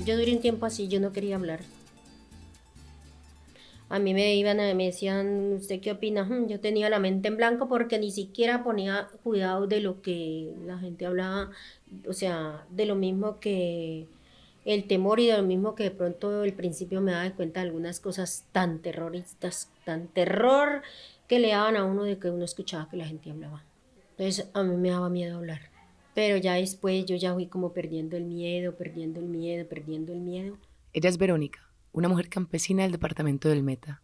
yo duré un tiempo así, yo no quería hablar. A mí me decían, ¿usted qué opina? Yo tenía la mente en blanco porque ni siquiera ponía cuidado de lo que la gente hablaba, o sea, de lo mismo que el temor y de lo mismo que de pronto al principio me daba cuenta de algunas cosas tan terroristas, tan terror que le daban a uno de que uno escuchaba que la gente hablaba. Entonces a mí me daba miedo hablar. Pero ya después yo ya fui como perdiendo el miedo, perdiendo el miedo, perdiendo el miedo. Ella es Verónica, una mujer campesina del departamento del Meta.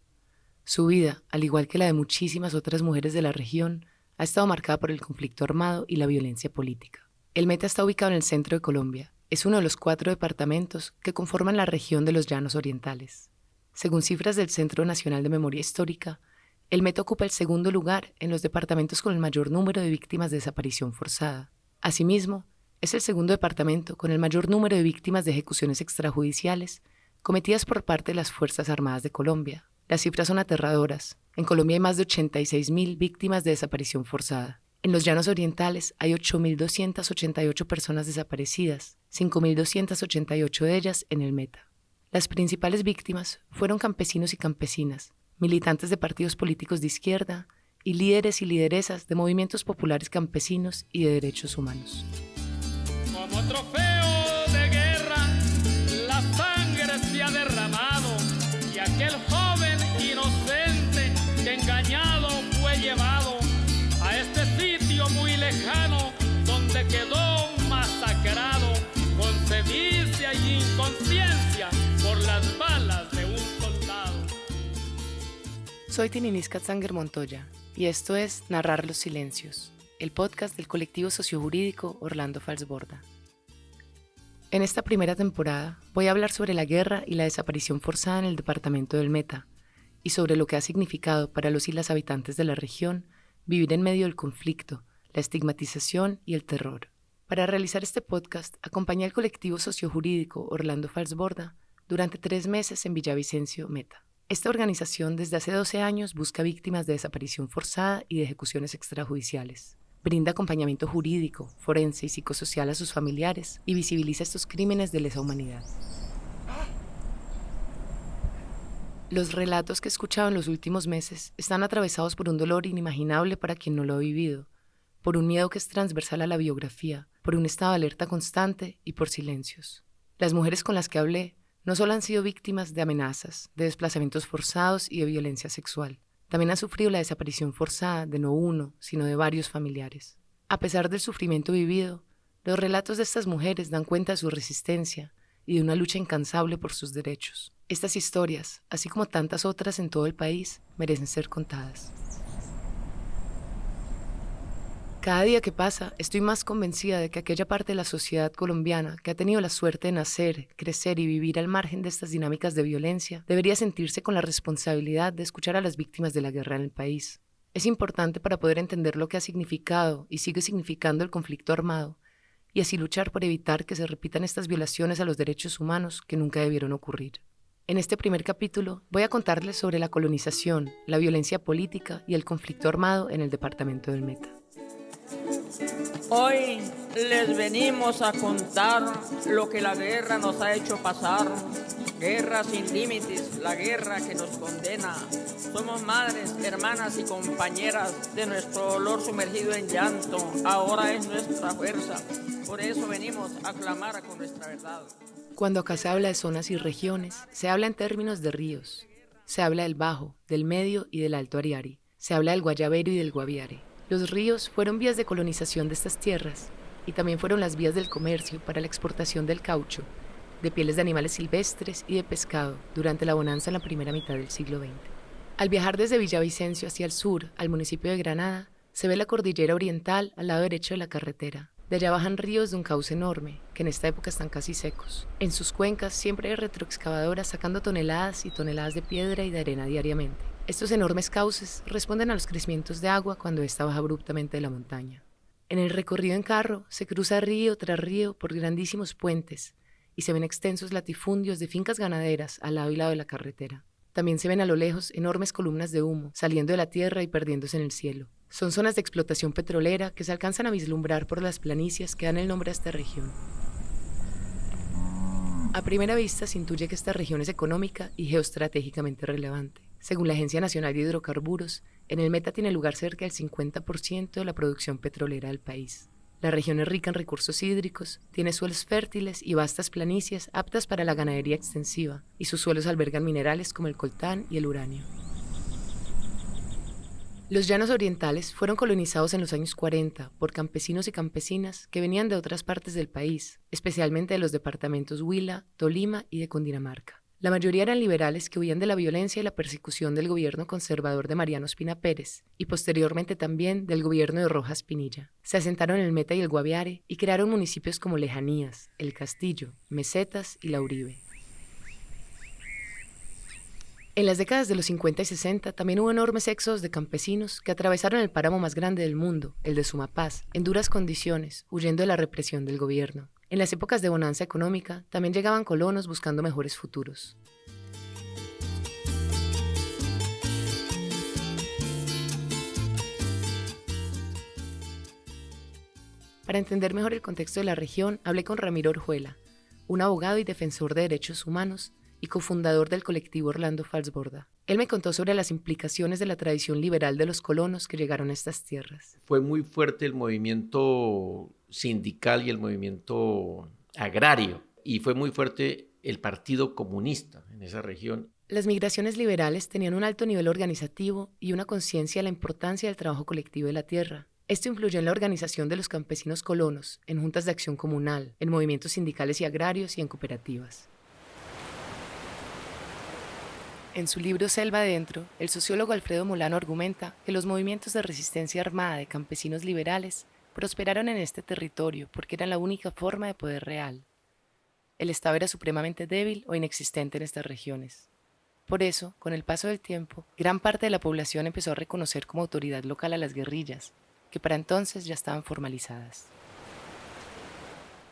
Su vida, al igual que la de muchísimas otras mujeres de la región, ha estado marcada por el conflicto armado y la violencia política. El Meta está ubicado en el centro de Colombia. Es uno de los 4 departamentos que conforman la región de los Llanos Orientales. Según cifras del Centro Nacional de Memoria Histórica, el Meta ocupa el segundo lugar en los departamentos con el mayor número de víctimas de desaparición forzada. Asimismo, es el segundo departamento con el mayor número de víctimas de ejecuciones extrajudiciales cometidas por parte de las Fuerzas Armadas de Colombia. Las cifras son aterradoras. En Colombia hay más de 86.000 víctimas de desaparición forzada. En los Llanos Orientales hay 8.288 personas desaparecidas, 5.288 de ellas en el Meta. Las principales víctimas fueron campesinos y campesinas, militantes de partidos políticos de izquierda y líderes y lideresas de movimientos populares campesinos y de derechos humanos. Como trofeo de guerra, la sangre se ha derramado y aquel joven inocente que engañado fue llevado a este sitio muy lejano donde quedó masacrado con sevicia y inconsciencia por las balas de un soldado. Soy Tininis Katzanger Montoya y esto es Narrar los Silencios, el podcast del colectivo sociojurídico Orlando Falsborda. En esta primera temporada voy a hablar sobre la guerra y la desaparición forzada en el departamento del Meta y sobre lo que ha significado para los y las habitantes de la región vivir en medio del conflicto, la estigmatización y el terror. Para realizar este podcast acompañé al colectivo sociojurídico Orlando Falsborda durante 3 meses en Villavicencio, Meta. Esta organización desde hace 12 años busca víctimas de desaparición forzada y de ejecuciones extrajudiciales. Brinda acompañamiento jurídico, forense y psicosocial a sus familiares y visibiliza estos crímenes de lesa humanidad. Los relatos que he escuchado en los últimos meses están atravesados por un dolor inimaginable para quien no lo ha vivido, por un miedo que es transversal a la biografía, por un estado de alerta constante y por silencios. Las mujeres con las que hablé no solo han sido víctimas de amenazas, de desplazamientos forzados y de violencia sexual. También han sufrido la desaparición forzada de no uno, sino de varios familiares. A pesar del sufrimiento vivido, los relatos de estas mujeres dan cuenta de su resistencia y de una lucha incansable por sus derechos. Estas historias, así como tantas otras en todo el país, merecen ser contadas. Cada día que pasa, estoy más convencida de que aquella parte de la sociedad colombiana que ha tenido la suerte de nacer, crecer y vivir al margen de estas dinámicas de violencia, debería sentirse con la responsabilidad de escuchar a las víctimas de la guerra en el país. Es importante para poder entender lo que ha significado y sigue significando el conflicto armado, y así luchar por evitar que se repitan estas violaciones a los derechos humanos que nunca debieron ocurrir. En este primer capítulo voy a contarles sobre la colonización, la violencia política y el conflicto armado en el departamento del Meta. Hoy les venimos a contar lo que la guerra nos ha hecho pasar. Guerra sin límites, la guerra que nos condena. Somos madres, hermanas y compañeras de nuestro dolor sumergido en llanto. Ahora es nuestra fuerza. Por eso venimos a clamar con nuestra verdad. Cuando acá se habla de zonas y regiones, se habla en términos de ríos. Se habla del Bajo, del Medio y del Alto Ariari. Se habla del Guayabero y del Guaviare. Los ríos fueron vías de colonización de estas tierras y también fueron las vías del comercio para la exportación del caucho, de pieles de animales silvestres y de pescado durante la bonanza en la primera mitad del siglo XX. Al viajar desde Villavicencio hacia el sur, al municipio de Granada, se ve la cordillera oriental al lado derecho de la carretera. De allá bajan ríos de un cauce enorme, que en esta época están casi secos. En sus cuencas siempre hay retroexcavadoras sacando toneladas y toneladas de piedra y de arena diariamente. Estos enormes cauces responden a los crecimientos de agua cuando ésta baja abruptamente de la montaña. En el recorrido en carro se cruza río tras río por grandísimos puentes y se ven extensos latifundios de fincas ganaderas al lado y lado de la carretera. También se ven a lo lejos enormes columnas de humo saliendo de la tierra y perdiéndose en el cielo. Son zonas de explotación petrolera que se alcanzan a vislumbrar por las planicies que dan el nombre a esta región. A primera vista se intuye que esta región es económica y geoestratégicamente relevante. Según la Agencia Nacional de Hidrocarburos, en el Meta tiene lugar cerca del 50% de la producción petrolera del país. La región es rica en recursos hídricos, tiene suelos fértiles y vastas planicies aptas para la ganadería extensiva, y sus suelos albergan minerales como el coltán y el uranio. Los llanos orientales fueron colonizados en los años 40 por campesinos y campesinas que venían de otras partes del país, especialmente de los departamentos Huila, Tolima y de Cundinamarca. La mayoría eran liberales que huían de la violencia y la persecución del gobierno conservador de Mariano Ospina Pérez y posteriormente también del gobierno de Rojas Pinilla. Se asentaron en el Meta y el Guaviare y crearon municipios como Lejanías, El Castillo, Mesetas y La Uribe. En las décadas de los 50 y 60 también hubo enormes éxodos de campesinos que atravesaron el páramo más grande del mundo, el de Sumapaz, en duras condiciones, huyendo de la represión del gobierno. En las épocas de bonanza económica también llegaban colonos buscando mejores futuros. Para entender mejor el contexto de la región, hablé con Ramiro Orjuela, un abogado y defensor de derechos humanos y cofundador del colectivo Orlando Falsborda. Él me contó sobre las implicaciones de la tradición liberal de los colonos que llegaron a estas tierras. Fue muy fuerte el movimiento sindical y el movimiento agrario, y fue muy fuerte el Partido Comunista en esa región. Las migraciones liberales tenían un alto nivel organizativo y una conciencia de la importancia del trabajo colectivo de la tierra. Esto influyó en la organización de los campesinos colonos, en juntas de acción comunal, en movimientos sindicales y agrarios y en cooperativas. En su libro Selva Adentro, el sociólogo Alfredo Molano argumenta que los movimientos de resistencia armada de campesinos liberales prosperaron en este territorio porque eran la única forma de poder real. El Estado era supremamente débil o inexistente en estas regiones. Por eso, con el paso del tiempo, gran parte de la población empezó a reconocer como autoridad local a las guerrillas, que para entonces ya estaban formalizadas.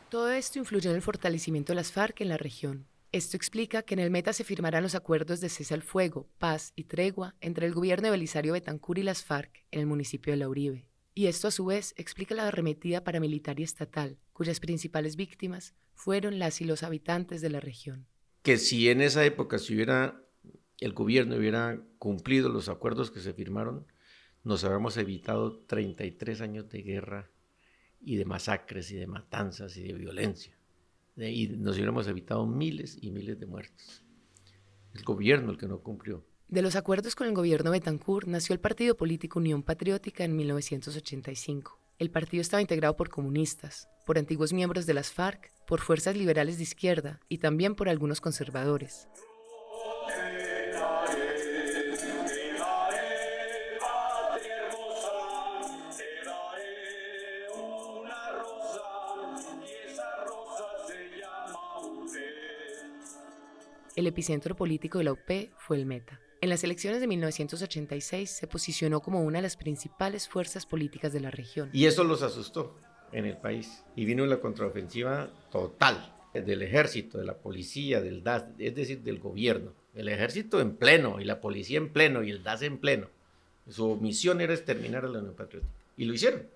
Todo esto influyó en el fortalecimiento de las FARC en la región. Esto explica que en el Meta se firmarán los acuerdos de cese al fuego, paz y tregua entre el gobierno de Belisario Betancur y las FARC en el municipio de La Uribe. Y esto a su vez explica la arremetida paramilitar y estatal, cuyas principales víctimas fueron las y los habitantes de la región. Que si en esa época el gobierno hubiera cumplido los acuerdos que se firmaron, nos habríamos evitado 33 años de guerra y de masacres y de matanzas y de violencia. Y nos hubiéramos evitado miles y miles de muertos. El gobierno el que no cumplió. De los acuerdos con el gobierno Betancur nació el partido político Unión Patriótica en 1985. El partido estaba integrado por comunistas, por antiguos miembros de las FARC, por fuerzas liberales de izquierda y también por algunos conservadores. El epicentro político de la UP fue el Meta. En las elecciones de 1986 se posicionó como una de las principales fuerzas políticas de la región. Y eso los asustó en el país. Y vino la contraofensiva total del ejército, de la policía, del DAS, es decir, del gobierno. El ejército en pleno, y la policía en pleno, y el DAS en pleno. Su misión era exterminar a la Unión Patriótica. Y lo hicieron.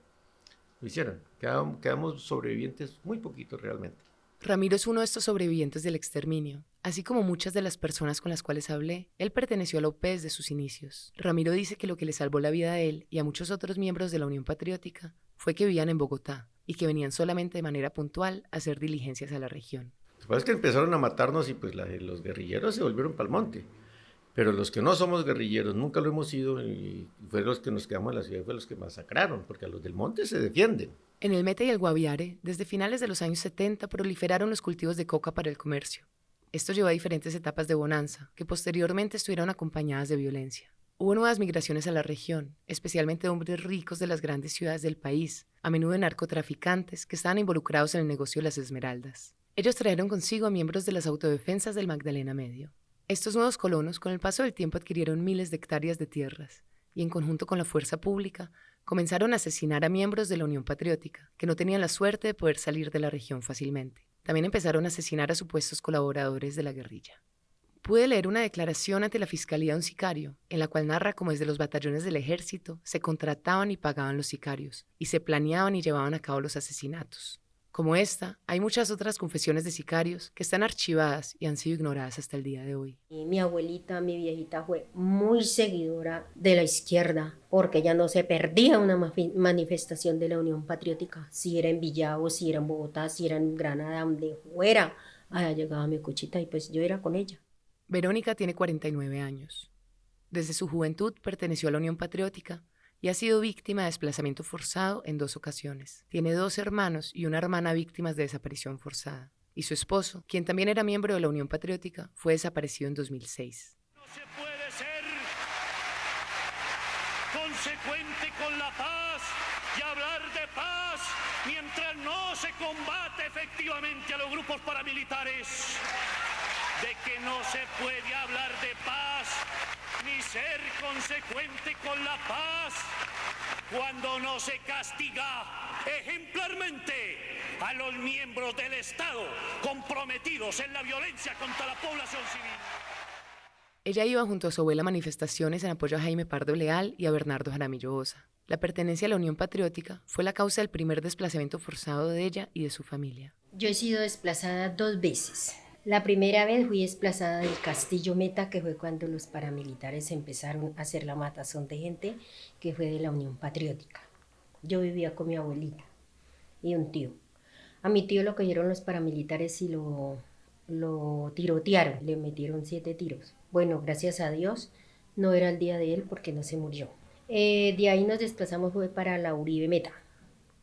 Lo hicieron. Quedamos sobrevivientes muy poquitos realmente. Ramiro es uno de estos sobrevivientes del exterminio. Así como muchas de las personas con las cuales hablé, él perteneció a la UP desde sus inicios. Ramiro dice que lo que le salvó la vida a él y a muchos otros miembros de la Unión Patriótica fue que vivían en Bogotá y que venían solamente de manera puntual a hacer diligencias a la región. Lo que pasa es que empezaron a matarnos y pues los guerrilleros se volvieron pa'l monte. Pero los que no somos guerrilleros, nunca lo hemos sido, y fueron los que nos quedamos en la ciudad, fueron los que masacraron, porque a los del monte se defienden. En el Meta y el Guaviare, desde finales de los años 70, proliferaron los cultivos de coca para el comercio. Esto llevó a diferentes etapas de bonanza, que posteriormente estuvieron acompañadas de violencia. Hubo nuevas migraciones a la región, especialmente hombres ricos de las grandes ciudades del país, a menudo narcotraficantes que estaban involucrados en el negocio de las esmeraldas. Ellos trajeron consigo a miembros de las autodefensas del Magdalena Medio. Estos nuevos colonos, con el paso del tiempo, adquirieron miles de hectáreas de tierras y, en conjunto con la fuerza pública, comenzaron a asesinar a miembros de la Unión Patriótica, que no tenían la suerte de poder salir de la región fácilmente. También empezaron a asesinar a supuestos colaboradores de la guerrilla. Pude leer una declaración ante la Fiscalía de un sicario, en la cual narra cómo desde los batallones del ejército se contrataban y pagaban los sicarios, y se planeaban y llevaban a cabo los asesinatos. Como esta, hay muchas otras confesiones de sicarios que están archivadas y han sido ignoradas hasta el día de hoy. Y mi abuelita, mi viejita, fue muy seguidora de la izquierda, porque ella no se perdía una manifestación de la Unión Patriótica, si era en Villavo, si era en Bogotá, si era en Granada, donde fuera. Allá llegaba mi cuchita y pues yo era con ella. Verónica tiene 49 años. Desde su juventud perteneció a la Unión Patriótica y ha sido víctima de desplazamiento forzado en 2 ocasiones. Tiene 2 hermanos y una hermana víctimas de desaparición forzada. Y su esposo, quien también era miembro de la Unión Patriótica, fue desaparecido en 2006. No se puede ser consecuente con la paz y hablar de paz mientras no se combate efectivamente a los grupos paramilitares. De que no se puede hablar de paz ni ser consecuente con la paz cuando no se castiga ejemplarmente a los miembros del Estado comprometidos en la violencia contra la población civil. Ella iba junto a su abuela a manifestaciones en apoyo a Jaime Pardo Leal y a Bernardo Jaramillo Osa. La pertenencia a la Unión Patriótica fue la causa del primer desplazamiento forzado de ella y de su familia. Yo he sido desplazada 2 veces. La primera vez fui desplazada del Castillo Meta, que fue cuando los paramilitares empezaron a hacer la matazón de gente, que fue de la Unión Patriótica. Yo vivía con mi abuelita y un tío. A mi tío lo cogieron los paramilitares y lo tirotearon, le metieron 7 tiros. Bueno, gracias a Dios, no era el día de él porque no se murió. De ahí nos desplazamos fue para la Uribe Meta.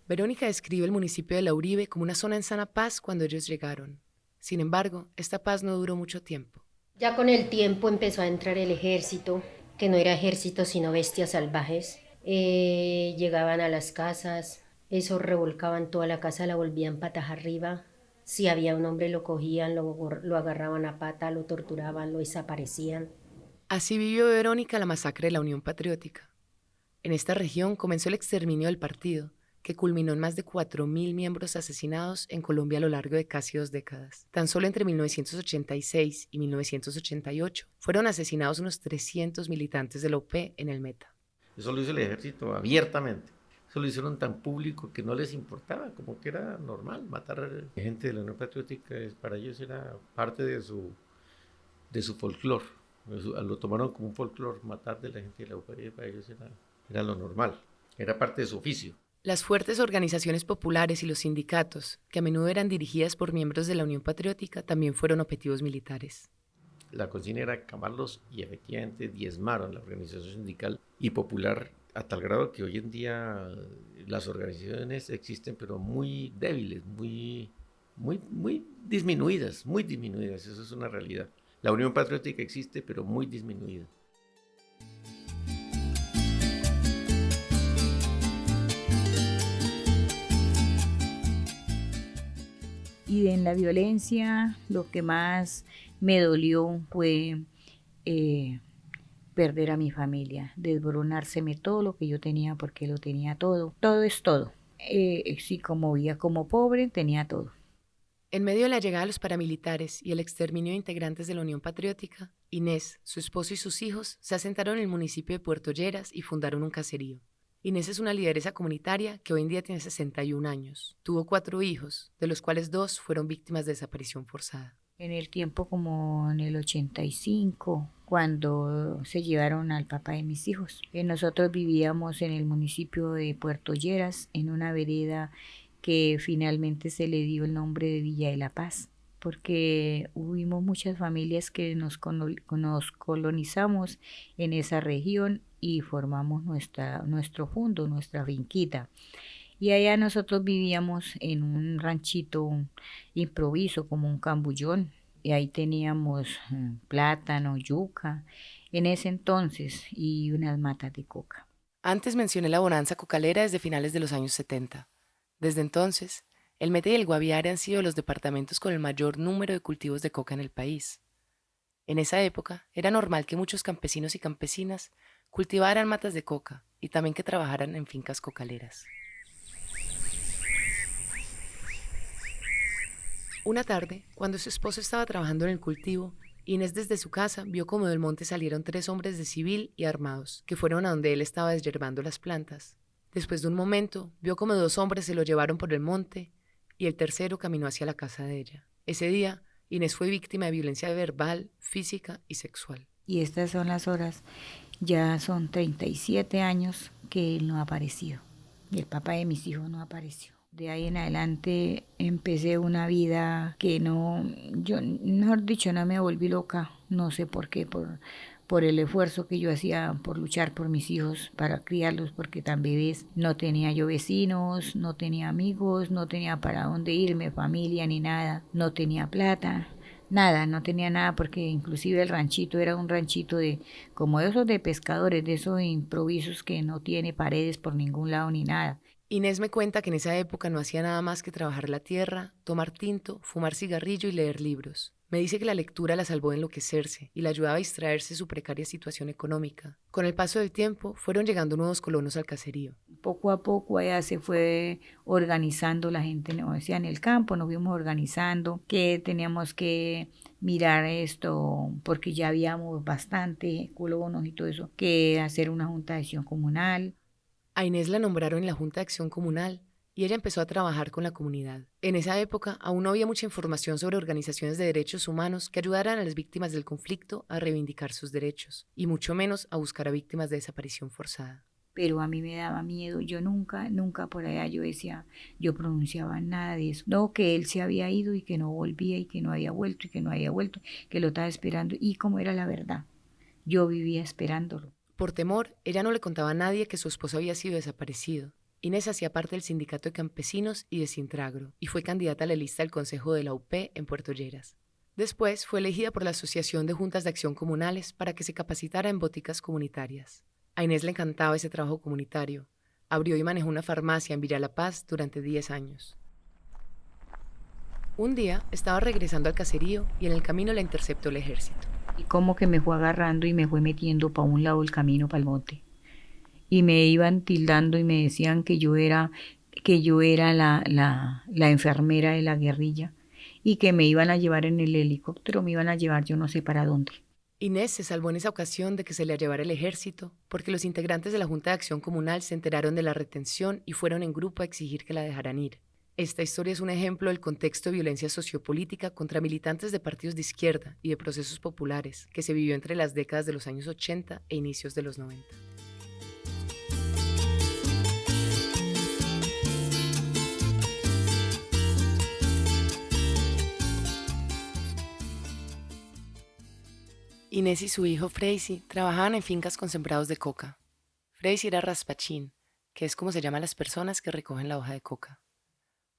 Verónica describe el municipio de La Uribe como una zona en sana paz cuando ellos llegaron. Sin embargo, esta paz no duró mucho tiempo. Ya con el tiempo empezó a entrar el ejército, que no era ejército sino bestias salvajes. Llegaban a las casas, eso revolcaban toda la casa, la volvían patas arriba. Si había un hombre lo cogían, lo agarraban a pata, lo torturaban, lo desaparecían. Así vivió Verónica la masacre de la Unión Patriótica. En esta región comenzó el exterminio del partido, que culminó en más de 4.000 miembros asesinados en Colombia a lo largo de casi 2 décadas. Tan solo entre 1986 y 1988 fueron asesinados unos 300 militantes de la UP en el Meta. Eso lo hizo el ejército abiertamente. Eso lo hicieron tan público que no les importaba, como que era normal matar a gente de la Unión Patriótica. Para ellos era parte de su folclore. Lo tomaron como un folclore, matar de la gente de la UP. Para ellos era lo normal, era parte de su oficio. Las fuertes organizaciones populares y los sindicatos, que a menudo eran dirigidas por miembros de la Unión Patriótica, también fueron objetivos militares. La consigna era acabarlos y efectivamente diezmaron la organización sindical y popular a tal grado que hoy en día las organizaciones existen pero muy débiles, muy disminuidas, eso es una realidad. La Unión Patriótica existe pero muy disminuida. Y en la violencia lo que más me dolió fue perder a mi familia, desboronárseme todo lo que yo tenía porque lo tenía todo. Todo es todo. Sí, como vivía como pobre, tenía todo. En medio de la llegada de los paramilitares y el exterminio de integrantes de la Unión Patriótica, Inés, su esposo y sus hijos se asentaron en el municipio de Puerto Lleras y fundaron un caserío. Inés es una lideresa comunitaria que hoy en día tiene 61 años. Tuvo 4 hijos, de los cuales 2 fueron víctimas de desaparición forzada. En el tiempo como en el 85, cuando se llevaron al papá de mis hijos. Nosotros vivíamos en el municipio de Puerto Lleras, en una vereda que finalmente se le dio el nombre de Villa de la Paz, porque hubimos muchas familias que nos colonizamos en esa región y formamos nuestro fundo, nuestra finquita. Y allá nosotros vivíamos en un ranchito improviso, como un cambullón, y ahí teníamos plátano, yuca, en ese entonces, y unas matas de coca. Antes mencioné la bonanza cocalera desde finales de los años 70. Desde entonces, el Meta y el Guaviare han sido los departamentos con el mayor número de cultivos de coca en el país. En esa época, era normal que muchos campesinos y campesinas cultivaran matas de coca y también que trabajaran en fincas cocaleras. Una tarde, cuando su esposo estaba trabajando en el cultivo, Inés desde su casa vio cómo del monte salieron 3 hombres de civil y armados, que fueron a donde él estaba desyerbando las plantas. Después de un momento, vio como 2 hombres se lo llevaron por el monte y el tercero caminó hacia la casa de ella. Ese día, Inés fue víctima de violencia verbal, física y sexual. Y estas son las horas, ya son 37 años que él no ha aparecido. Y el papá de mis hijos no apareció. De ahí en adelante empecé una vida que yo, mejor dicho, no me volví loca, no sé por qué, por el esfuerzo que yo hacía por luchar por mis hijos, para criarlos, porque tan bebés no tenía yo vecinos, no tenía amigos, no tenía para dónde irme, familia ni nada, no tenía plata. Nada, no tenía nada porque inclusive el ranchito era un ranchito como esos de pescadores, de esos improvisos que no tiene paredes por ningún lado ni nada. Inés me cuenta que en esa época no hacía nada más que trabajar la tierra, tomar tinto, fumar cigarrillo y leer libros. Me dice que la lectura la salvó de enloquecerse y la ayudaba a distraerse de su precaria situación económica. Con el paso del tiempo, fueron llegando nuevos colonos al caserío. Poco a poco allá se fue organizando la gente, o sea, en el campo nos fuimos organizando, que teníamos que mirar esto, porque ya habíamos bastante colonos y todo eso, que hacer una junta de acción comunal. A Inés la nombraron en la Junta de Acción Comunal y ella empezó a trabajar con la comunidad. En esa época aún no había mucha información sobre organizaciones de derechos humanos que ayudaran a las víctimas del conflicto a reivindicar sus derechos, y mucho menos a buscar a víctimas de desaparición forzada. Pero a mí me daba miedo, yo nunca por allá yo pronunciaba nada de eso. No, que él se había ido y que no volvía y que no había vuelto, que lo estaba esperando, y como era la verdad, yo vivía esperándolo. Por temor, ella no le contaba a nadie que su esposo había sido desaparecido. Inés hacía parte del sindicato de campesinos y de Sintragro y fue candidata a la lista del Consejo de la UP en Puerto Lleras. Después fue elegida por la Asociación de Juntas de Acción Comunales para que se capacitara en boticas comunitarias. A Inés le encantaba ese trabajo comunitario. Abrió y manejó una farmacia en Villa La Paz durante 10 años. Un día estaba regresando al caserío y en el camino la interceptó el ejército. Y como que me fue agarrando y me fue metiendo para un lado del camino, para el monte. Y me iban tildando y me decían que yo era la enfermera de la guerrilla y que me iban a llevar en el helicóptero, me iban a llevar yo no sé para dónde. Inés se salvó en esa ocasión de que se le llevara el ejército porque los integrantes de la Junta de Acción Comunal se enteraron de la retención y fueron en grupo a exigir que la dejaran ir. Esta historia es un ejemplo del contexto de violencia sociopolítica contra militantes de partidos de izquierda y de procesos populares que se vivió entre las décadas de los años 80 e inicios de los 90. Inés y su hijo Freisy trabajaban en fincas con sembrados de coca. Freisy era raspachín, que es como se llama a las personas que recogen la hoja de coca.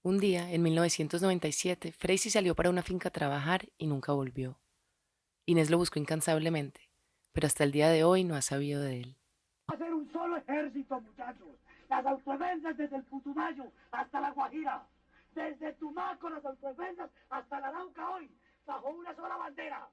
Un día, en 1997, Freisy salió para una finca a trabajar y nunca volvió. Inés lo buscó incansablemente, pero hasta el día de hoy no ha sabido de él. Hacer un solo ejército, muchachos. Las autodefensas desde el Putumayo hasta la Guajira. Desde Tumaco, las autodefensas hasta la Arauca hoy, bajo una sola bandera.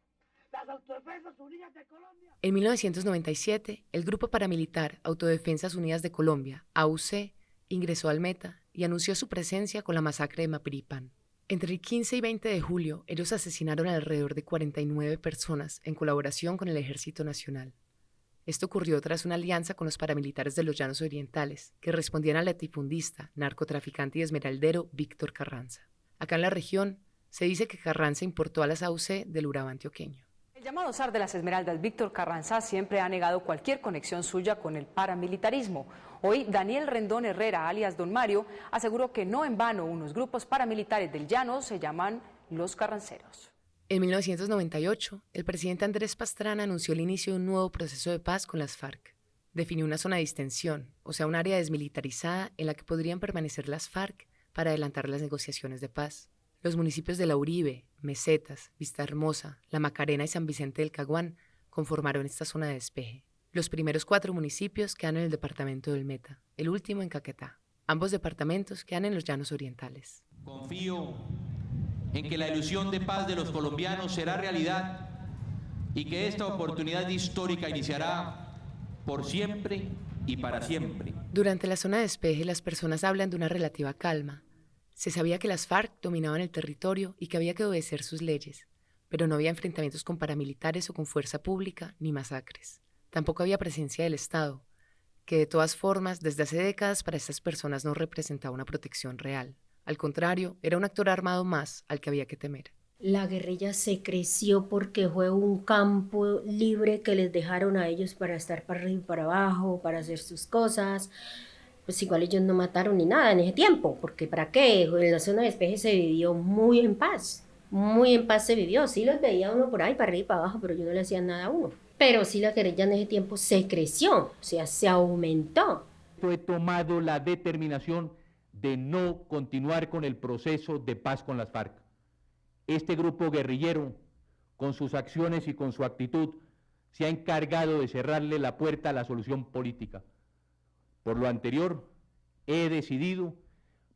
Las Autodefensas Unidas de Colombia. En 1997, el Grupo Paramilitar Autodefensas Unidas de Colombia, AUC, ingresó al Meta y anunció su presencia con la masacre de Mapiripán. Entre el 15 y 20 de julio, ellos asesinaron a alrededor de 49 personas en colaboración con el Ejército Nacional. Esto ocurrió tras una alianza con los paramilitares de los Llanos Orientales, que respondían al latifundista, narcotraficante y esmeraldero Víctor Carranza. Acá en la región, se dice que Carranza importó a las AUC del Urabá antioqueño. El llamado zar de las Esmeraldas, Víctor Carranza, siempre ha negado cualquier conexión suya con el paramilitarismo. Hoy, Daniel Rendón Herrera, alias Don Mario, aseguró que no en vano unos grupos paramilitares del llano se llaman los carranceros. En 1998, el presidente Andrés Pastrana anunció el inicio de un nuevo proceso de paz con las FARC. Definió una zona de distensión, o sea, un área desmilitarizada en la que podrían permanecer las FARC para adelantar las negociaciones de paz. Los municipios de La Uribe, Mesetas, Vista Hermosa, La Macarena y San Vicente del Caguán conformaron esta zona de despeje. Los primeros 4 municipios quedan en el departamento del Meta, el último en Caquetá. Ambos departamentos quedan en los Llanos Orientales. Confío en que la ilusión de paz de los colombianos será realidad y que esta oportunidad histórica iniciará por siempre y para siempre. Durante la zona de despeje, las personas hablan de una relativa calma. Se sabía que las FARC dominaban el territorio y que había que obedecer sus leyes, pero no había enfrentamientos con paramilitares o con fuerza pública ni masacres. Tampoco había presencia del Estado, que de todas formas, desde hace décadas para estas personas no representaba una protección real. Al contrario, era un actor armado más al que había que temer. La guerrilla se creció porque fue un campo libre que les dejaron a ellos para estar para arriba y para abajo, para hacer sus cosas. Pues igual ellos no mataron ni nada en ese tiempo, porque ¿para qué? En la zona de despeje se vivió muy en paz se vivió. Sí los veía uno por ahí, para arriba y para abajo, pero yo no le hacía nada a uno. Pero sí la guerrilla en ese tiempo se creció, o sea, se aumentó. He tomado la determinación de no continuar con el proceso de paz con las FARC. Este grupo guerrillero, con sus acciones y con su actitud, se ha encargado de cerrarle la puerta a la solución política. Por lo anterior, he decidido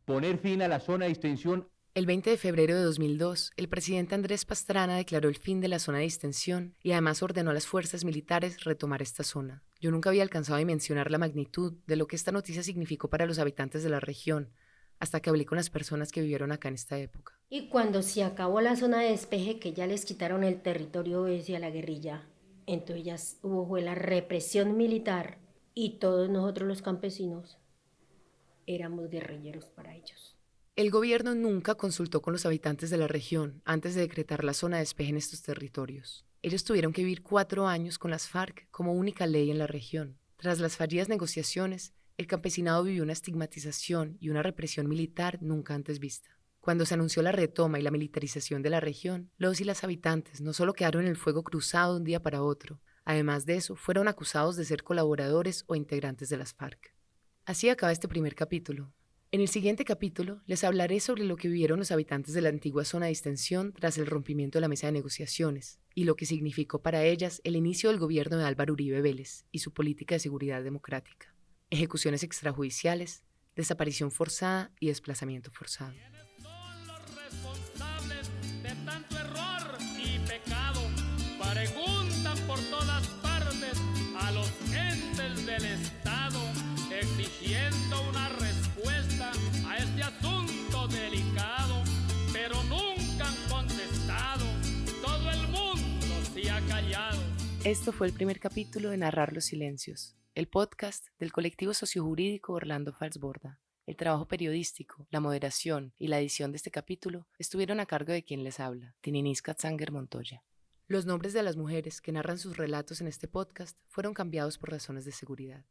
poner fin a la zona de distensión. El 20 de febrero de 2002, el presidente Andrés Pastrana declaró el fin de la zona de distensión y además ordenó a las fuerzas militares retomar esta zona. Yo nunca había alcanzado a dimensionar la magnitud de lo que esta noticia significó para los habitantes de la región, hasta que hablé con las personas que vivieron acá en esta época. Y cuando se acabó la zona de despeje, que ya les quitaron el territorio ese a la guerrilla, entonces ya fue la represión militar y todos nosotros los campesinos éramos guerrilleros para ellos. El gobierno nunca consultó con los habitantes de la región antes de decretar la zona de despeje en estos territorios. Ellos tuvieron que vivir 4 años con las FARC como única ley en la región. Tras las fallidas negociaciones, el campesinado vivió una estigmatización y una represión militar nunca antes vista. Cuando se anunció la retoma y la militarización de la región, los y las habitantes no solo quedaron en el fuego cruzado de un día para otro, además de eso, fueron acusados de ser colaboradores o integrantes de las FARC. Así acaba este primer capítulo. En el siguiente capítulo les hablaré sobre lo que vivieron los habitantes de la antigua zona de distensión tras el rompimiento de la mesa de negociaciones y lo que significó para ellas el inicio del gobierno de Álvaro Uribe Vélez y su política de seguridad democrática, ejecuciones extrajudiciales, desaparición forzada y desplazamiento forzado. Son los responsables de tanto error y pecado. Preguntan por todas partes a los entes del Estado, exigiendo una respuesta a este asunto delicado, pero nunca han contestado. Todo el mundo se ha callado. Esto fue el primer capítulo de Narrar los Silencios, el podcast del colectivo sociojurídico Orlando Falsborda. El trabajo periodístico, la moderación y la edición de este capítulo estuvieron a cargo de quien les habla, Tininis Katzanger Montoya. Los nombres de las mujeres que narran sus relatos en este podcast fueron cambiados por razones de seguridad.